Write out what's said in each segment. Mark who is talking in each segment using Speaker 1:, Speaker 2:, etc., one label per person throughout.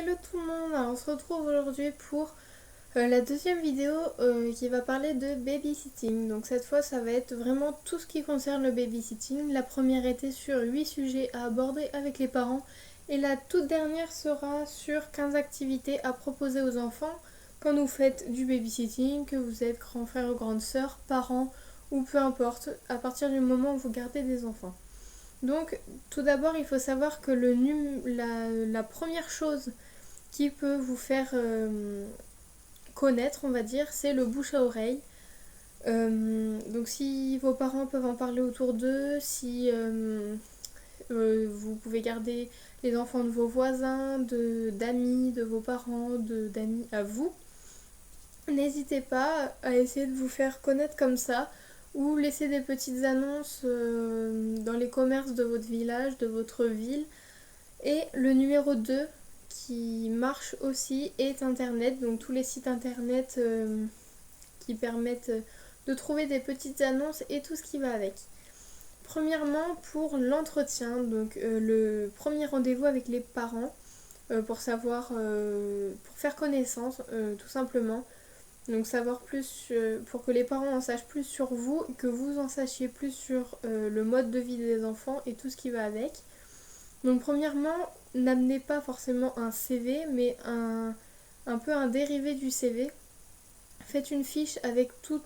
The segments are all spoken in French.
Speaker 1: Hello tout le monde, alors on se retrouve aujourd'hui pour la deuxième vidéo qui va parler de babysitting. Donc cette fois ça va être vraiment tout ce qui concerne le babysitting. La première était sur 8 sujets à aborder avec les parents et la toute dernière sera sur 15 activités à proposer aux enfants quand vous faites du babysitting, que vous êtes grand frère ou grande sœur, parents ou peu importe, à partir du moment où vous gardez des enfants. Donc, tout d'abord, il faut savoir que la première chose qui peut vous faire connaître, on va dire, c'est le bouche à oreille. Donc, si vos parents peuvent en parler autour d'eux, si vous pouvez garder les enfants de vos voisins, d'amis, de vos parents, d'amis à vous, n'hésitez pas à essayer de vous faire connaître comme ça ou laisser des petites annonces dans les commerces de votre village, de votre ville. Et le numéro 2 qui marche aussi est Internet, donc tous les sites Internet qui permettent de trouver des petites annonces et tout ce qui va avec. Premièrement, pour l'entretien, donc le premier rendez-vous avec les parents pour savoir, pour faire connaissance tout simplement. Donc savoir plus, pour que les parents en sachent plus sur vous, que vous en sachiez plus sur le mode de vie des enfants et tout ce qui va avec. Donc premièrement, n'amenez pas forcément un CV, mais un peu un dérivé du CV. Faites une fiche avec tout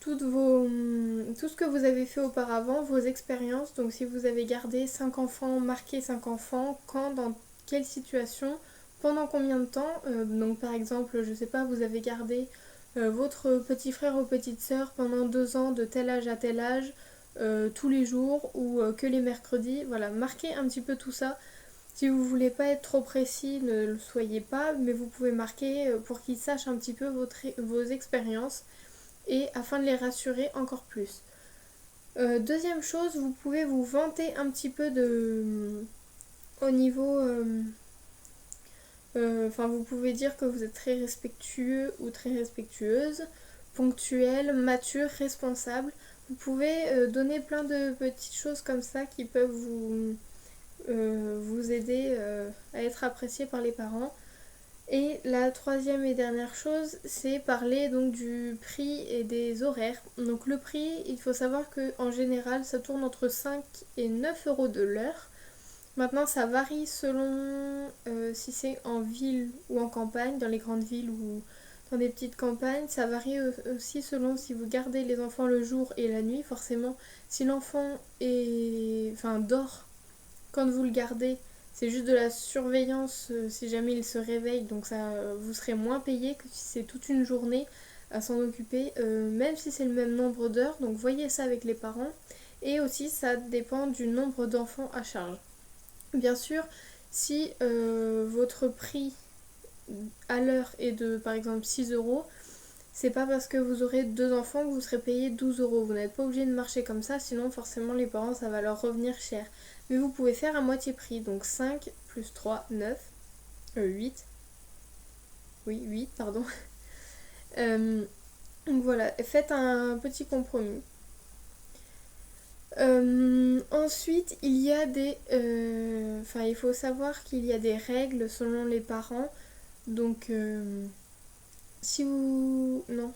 Speaker 1: ce que vous avez fait auparavant, vos expériences. Donc si vous avez gardé 5 enfants, marqué 5 enfants, quand, dans quelle situation, pendant combien de temps. Donc par exemple, je sais pas, vous avez gardé votre petit frère ou petite sœur pendant 2 ans de tel âge à tel âge, tous les jours ou que les mercredis. Voilà, marquez un petit peu tout ça. Si vous voulez pas être trop précis, ne le soyez pas, mais vous pouvez marquer pour qu'ils sachent un petit peu vos expériences et afin de les rassurer encore plus. Deuxième chose, vous pouvez vous vanter un petit peu au niveau... Enfin, vous pouvez dire que vous êtes très respectueux ou très respectueuse, ponctuel, mature, responsable. Vous pouvez donner plein de petites choses comme ça qui peuvent vous aider à être apprécié par les parents. Et la troisième et dernière chose, c'est parler donc du prix et des horaires. Donc le prix, il faut savoir qu'en général, ça tourne entre 5 et 9 euros de l'heure. Maintenant, ça varie selon si c'est en ville ou en campagne, dans les grandes villes ou dans des petites campagnes. Ça varie aussi selon si vous gardez les enfants le jour et la nuit. Forcément, si l'enfant dort quand vous le gardez, c'est juste de la surveillance si jamais il se réveille. Donc ça, vous serez moins payé que si c'est toute une journée à s'en occuper, même si c'est le même nombre d'heures. Donc voyez ça avec les parents. Et aussi, ça dépend du nombre d'enfants à charge. Bien sûr, si votre prix à l'heure est de par exemple 6 euros, c'est pas parce que vous aurez 2 enfants que vous serez payé 12 euros. Vous n'êtes pas obligé de marcher comme ça, sinon forcément les parents ça va leur revenir cher. Mais vous pouvez faire à moitié prix, donc 5 plus 3, 9, 8. Oui, 8, pardon. Donc voilà, faites un petit compromis. Ensuite, il y a il faut savoir qu'il y a des règles selon les parents. Donc, si vous... Non.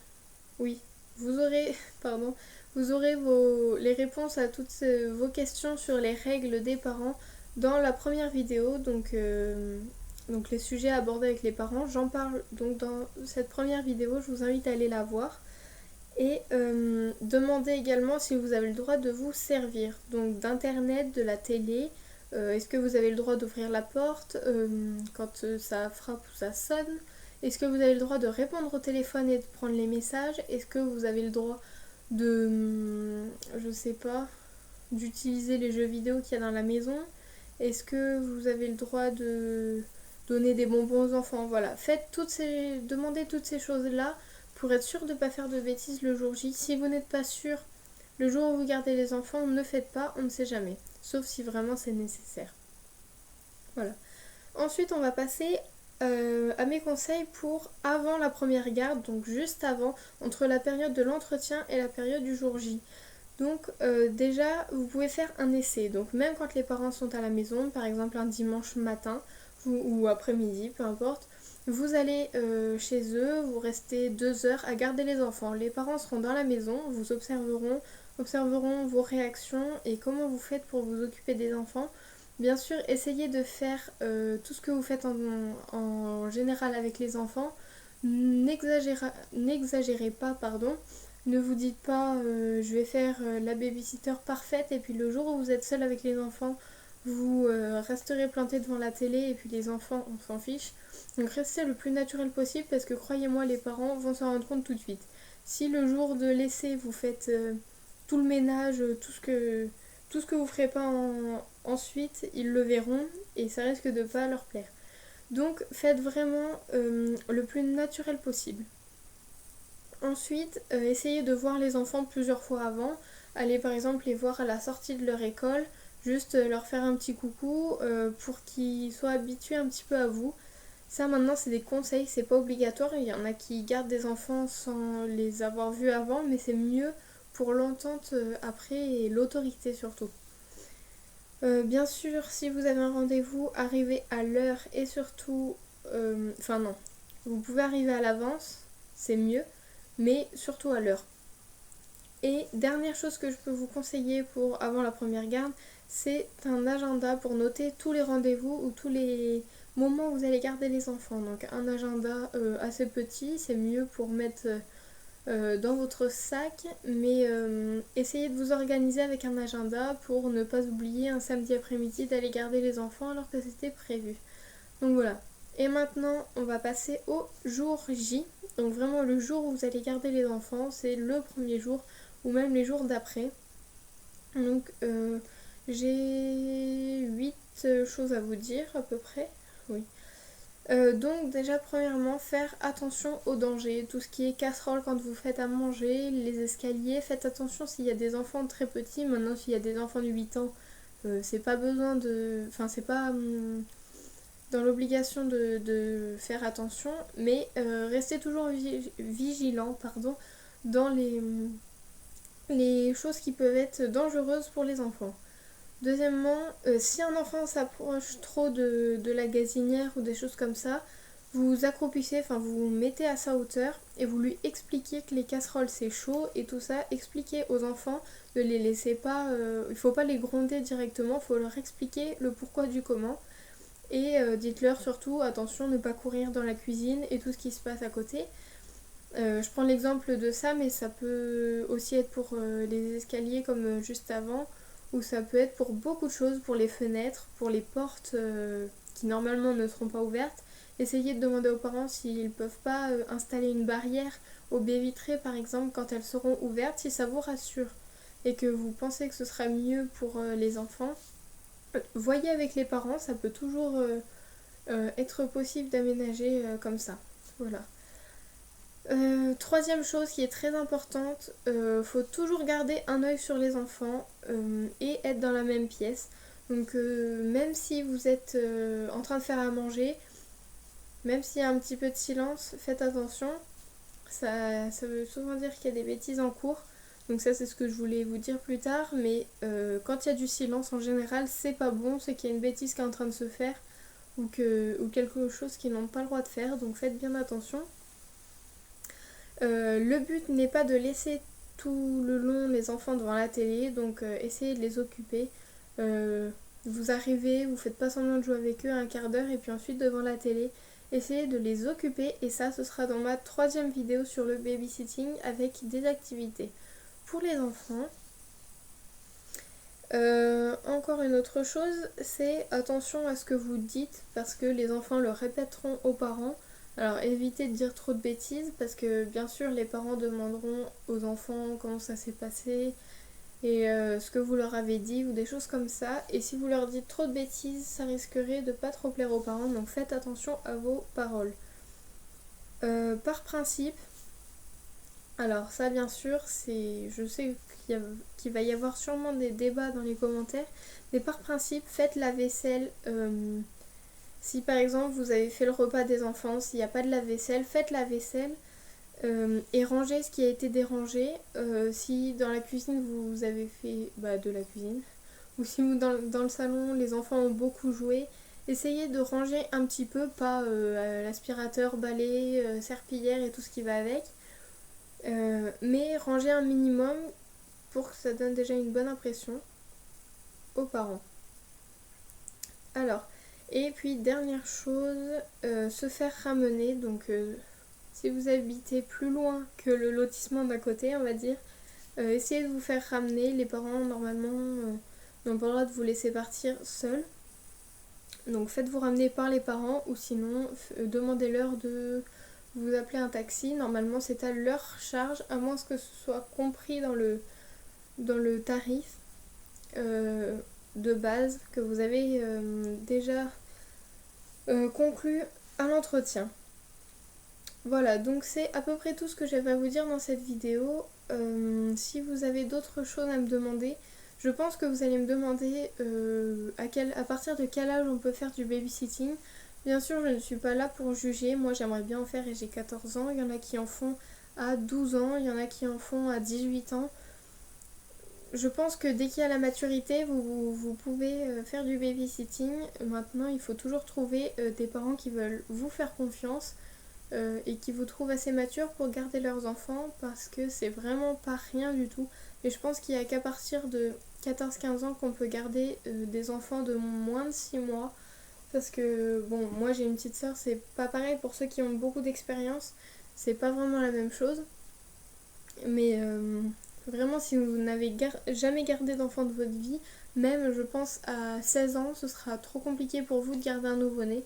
Speaker 1: Oui. Vous aurez... Pardon. Vous aurez les réponses à toutes vos questions sur les règles des parents dans la première vidéo. Donc les sujets abordés avec les parents. J'en parle donc dans cette première vidéo. Je vous invite à aller la voir. Et demandez également si vous avez le droit de vous servir, donc d'internet, de la télé. Est-ce que vous avez le droit d'ouvrir la porte quand ça frappe ou ça sonne? Est-ce que vous avez le droit de répondre au téléphone et de prendre les messages? Est-ce que vous avez le droit je sais pas, d'utiliser les jeux vidéo qu'il y a dans la maison? Est-ce que vous avez le droit de donner des bonbons aux enfants? Voilà, demandez toutes ces choses-là pour être sûr de ne pas faire de bêtises le jour J. Si vous n'êtes pas sûr, le jour où vous gardez les enfants, ne faites pas, on ne sait jamais. Sauf si vraiment c'est nécessaire. Voilà. Ensuite, on va passer à mes conseils pour avant la première garde, donc juste avant, entre la période de l'entretien et la période du jour J. Donc déjà, vous pouvez faire un essai. Donc même quand les parents sont à la maison, par exemple un dimanche matin, ou après-midi, peu importe. Vous allez chez eux, vous restez 2 heures à garder les enfants. Les parents seront dans la maison, vous observeront vos réactions et comment vous faites pour vous occuper des enfants. Bien sûr, essayez de faire tout ce que vous faites en général avec les enfants. N'exagérez pas, pardon. Ne vous dites pas je vais faire la babysitter parfaite et puis le jour où vous êtes seul avec les enfants, vous resterez planté devant la télé et puis les enfants, on s'en fiche. Donc restez le plus naturel possible parce que croyez-moi, les parents vont s'en rendre compte tout de suite. Si le jour de l'essai, vous faites tout le ménage, tout ce que vous ferez pas ensuite, ils le verront et ça risque de pas leur plaire. Donc faites vraiment le plus naturel possible. Ensuite, essayez de voir les enfants plusieurs fois avant. Allez par exemple les voir à la sortie de leur école, juste leur faire un petit coucou pour qu'ils soient habitués un petit peu à vous. Ça maintenant c'est des conseils, c'est pas obligatoire. Il y en a qui gardent des enfants sans les avoir vus avant, mais c'est mieux pour l'entente après et l'autorité surtout. Bien sûr, si vous avez un rendez-vous, arrivez à l'heure et surtout... Enfin non, vous pouvez arriver à l'avance, c'est mieux, mais surtout à l'heure. Et dernière chose que je peux vous conseiller pour avant la première garde, c'est un agenda pour noter tous les rendez-vous ou tous les moments où vous allez garder les enfants. Donc un agenda assez petit, c'est mieux pour mettre dans votre sac, mais essayez de vous organiser avec un agenda pour ne pas oublier un samedi après-midi d'aller garder les enfants alors que c'était prévu. Donc voilà. Et maintenant, on va passer au jour J. Donc vraiment le jour où vous allez garder les enfants, c'est le premier jour ou même les jours d'après. Donc j'ai 8 choses à vous dire à peu près. Oui. Donc déjà premièrement faire attention aux dangers, tout ce qui est casserole quand vous faites à manger, les escaliers, faites attention s'il y a des enfants très petits. Maintenant s'il y a des enfants de 8 ans, c'est pas besoin de... Enfin c'est pas dans l'obligation de faire attention, mais restez toujours vigilant dans les choses qui peuvent être dangereuses pour les enfants. Deuxièmement, si un enfant s'approche trop de la gazinière ou des choses comme ça, vous vous accroupissez, enfin vous vous mettez à sa hauteur et vous lui expliquez que les casseroles c'est chaud et tout ça. Expliquez aux enfants, ne les laissez pas, il faut pas les gronder directement, il faut leur expliquer le pourquoi du comment. Et dites-leur surtout, attention, ne pas courir dans la cuisine et tout ce qui se passe à côté. Je prends l'exemple de ça, mais ça peut aussi être pour les escaliers comme juste avant, ou ça peut être pour beaucoup de choses, pour les fenêtres, pour les portes qui normalement ne seront pas ouvertes. Essayez de demander aux parents s'ils ne peuvent pas installer une barrière aux baies vitrées par exemple quand elles seront ouvertes, si ça vous rassure et que vous pensez que ce sera mieux pour les enfants. Voyez avec les parents, ça peut toujours être possible d'aménager comme ça. Voilà. Troisième chose qui est très importante, faut toujours garder un œil sur les enfants et être dans la même pièce. Donc même si vous êtes en train de faire à manger, même s'il y a un petit peu de silence, faites attention. Ça veut souvent dire qu'il y a des bêtises en cours. Donc ça c'est ce que je voulais vous dire plus tard, mais quand il y a du silence en général, c'est pas bon, c'est qu'il y a une bêtise qui est en train de se faire ou quelque chose qu'ils n'ont pas le droit de faire, donc faites bien attention. Le but n'est pas de laisser tout le long les enfants devant la télé, donc essayez de les occuper. Vous arrivez, vous faites pas semblant de jouer avec eux un quart d'heure et puis ensuite devant la télé. Essayez de les occuper et ça ce sera dans ma 3e vidéo sur le babysitting avec des activités pour les enfants. Encore une autre chose, c'est attention à ce que vous dites parce que les enfants le répéteront aux parents. Alors évitez de dire trop de bêtises parce que bien sûr les parents demanderont aux enfants comment ça s'est passé et ce que vous leur avez dit ou des choses comme ça. Et si vous leur dites trop de bêtises, ça risquerait de pas trop plaire aux parents, donc faites attention à vos paroles. Par principe, alors ça bien sûr, je sais qu'il va y avoir sûrement des débats dans les commentaires, mais par principe, faites la vaisselle. Si par exemple vous avez fait le repas des enfants, s'il n'y a pas de lave-vaisselle, faites la vaisselle et rangez ce qui a été dérangé. Si dans la cuisine vous avez fait de la cuisine, ou si dans le salon les enfants ont beaucoup joué, essayez de ranger un petit peu, pas l'aspirateur, balai, serpillière et tout ce qui va avec, mais ranger un minimum pour que ça donne déjà une bonne impression aux parents. Alors, et puis dernière chose, se faire ramener, donc si vous habitez plus loin que le lotissement d'à côté, on va dire, essayez de vous faire ramener. Les parents normalement n'ont pas le droit de vous laisser partir seuls. Donc faites-vous ramener par les parents ou sinon demandez-leur de vous appeler un taxi. Normalement c'est à leur charge, à moins que ce soit compris dans le tarif de base que vous avez déjà conclu à l'entretien. Voilà, donc c'est à peu près tout ce que j'avais à vous dire dans cette vidéo. Si vous avez d'autres choses à me demander, je pense que vous allez me demander à partir de quel âge on peut faire du babysitting. Bien sûr, je ne suis pas là pour juger. Moi, j'aimerais bien en faire et j'ai 14 ans. Il y en a qui en font à 12 ans, il y en a qui en font à 18 ans. Je pense que dès qu'il y a la maturité, vous pouvez faire du babysitting. Maintenant, il faut toujours trouver des parents qui veulent vous faire confiance et qui vous trouvent assez matures pour garder leurs enfants, parce que c'est vraiment pas rien du tout. Et je pense qu'il n'y a qu'à partir de 14-15 ans qu'on peut garder des enfants de moins de 6 mois. Parce que, bon, moi j'ai une petite soeur, c'est pas pareil pour ceux qui ont beaucoup d'expérience, c'est pas vraiment la même chose. Mais vraiment, si vous n'avez jamais gardé d'enfant de votre vie, même je pense à 16 ans, ce sera trop compliqué pour vous de garder un nouveau-né.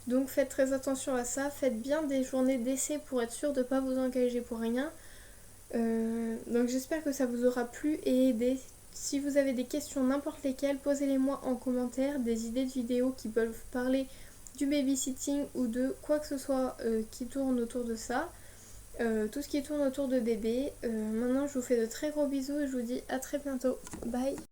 Speaker 1: Donc faites très attention à ça, faites bien des journées d'essai pour être sûr de ne pas vous engager pour rien. Donc j'espère que ça vous aura plu et aidé. Si vous avez des questions n'importe lesquelles, posez-les-moi en commentaire, des idées de vidéos qui peuvent parler du babysitting ou de quoi que ce soit qui tourne autour de ça. Tout ce qui tourne autour de bébé. Maintenant je vous fais de très gros bisous et je vous dis à très bientôt. Bye.